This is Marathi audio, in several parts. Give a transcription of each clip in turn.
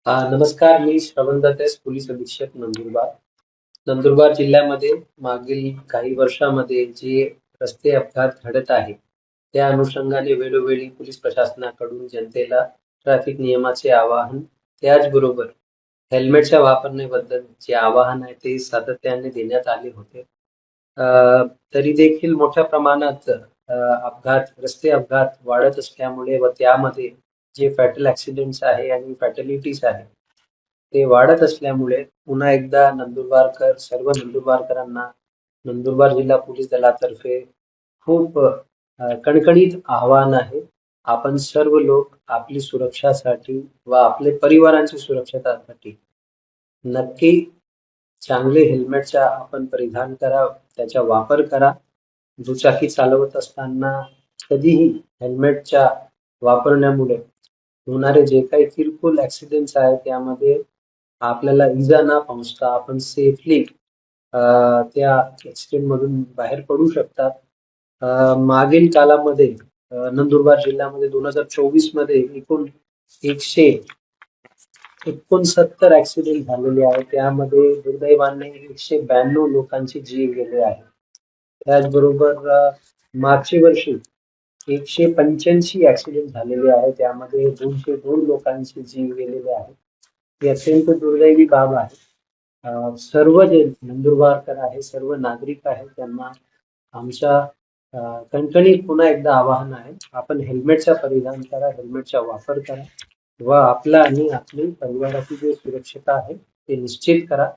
नमस्कार. मी श्रवण दत्तेस, पोलीस अधीक्षक नंदुरबार. नंदुरबार जिल्ह्यामध्ये मागील काही वर्षामध्ये जे रस्ते अपघात घडत आहे, त्या अनुषंगाने वेळोवेळी पोलीस प्रशासनाकडून जनतेला ट्रॅफिक नियमाचे आवाहन, त्याचबरोबर हेल्मेटच्या वापरण्याबद्दल जे आवाहन आहे ते सातत्याने देण्यात आले होते. अ, तरी देखील मोठ्या प्रमाणात रस्ते अपघात वाढत असल्यामुळे व त्यामध्ये जे फॅटल ॲक्सिडेंट्स आहे आणि फॅटॅलिटीज आहे, ते वाढत असल्यामुळे पुन्हा एकदा सर्व नंदुरबारकरांना नंदुरबार जिल्हा पोलीस दलातर्फे खूप कणकणीत आवाहन आहे. आपण सर्व लोक आपली सुरक्षासाठी व आपले परिवारांची सुरक्षिततेसाठी नक्की चांगले हेल्मेटचा आपण परिधान करा, त्याचा वापर करा. दुचाकी चालवत असताना कधीही हेल्मेटच्या वापरण्यामुळे होणारे जे काही किरकोळ ॲक्सिडेंट्स आहेत त्यामध्ये आपल्याला इजा न पोहोचता आपण सेफली त्या ॲक्सिडेंट मधून बाहेर पडू शकतात. मागील कालामध्ये नंदुरबार जिल्ह्यामध्ये 2024 मध्ये एकूण 169 ॲक्सिडेंट झालेले आहेत. त्यामध्ये दुर्दैवाने 192 लोकांचे जीव गेले आहेत. त्याचबरोबर मागच्या वर्षी 185 ॲक्सिडेंट झालेले आहेत. त्यामध्ये 202 लोकांचे जीव गेलेले आहेत. ही अत्यंत दुर्दैवी बाब आहे. सर्व जे नंदुरबारकर आहे, सर्व नागरिक आहे, त्यांना आमच्या कणकणीत पुन्हा एकदा आवाहन आहे. आपण हेल्मेटचा परिधान करा, हेल्मेटचा वापर करा व आपला आणि आपली परिवाराची जी सुरक्षता आहे ते निश्चित करा.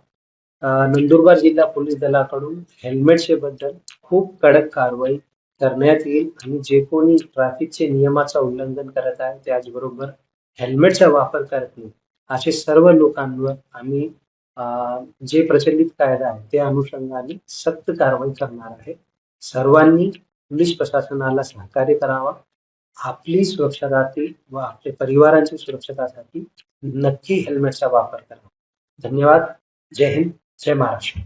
नंदुरबार जिल्हा पोलीस दलाकडून हेल्मेटचे बद्दल खूप कडक कारवाई करण्यात येईल आणि जे कोणी ट्रॅफिकचे नियमाचं उल्लंघन करत आहे, त्याचबरोबर हेल्मेटचा वापर करत नाही, असे सर्व लोकांवर आम्ही जे प्रचलित कायदा आहे त्या अनुषंगाने सक्त कारवाई करणार आहे. सर्वांनी पोलीस प्रशासनाला सहकार्य करावा. आपली सुरक्षासाठी व आपल्या परिवारांची सुरक्षतासाठी नक्की हेल्मेटचा वापर करावा. धन्यवाद. जय हिंद, जय महाराष्ट्र.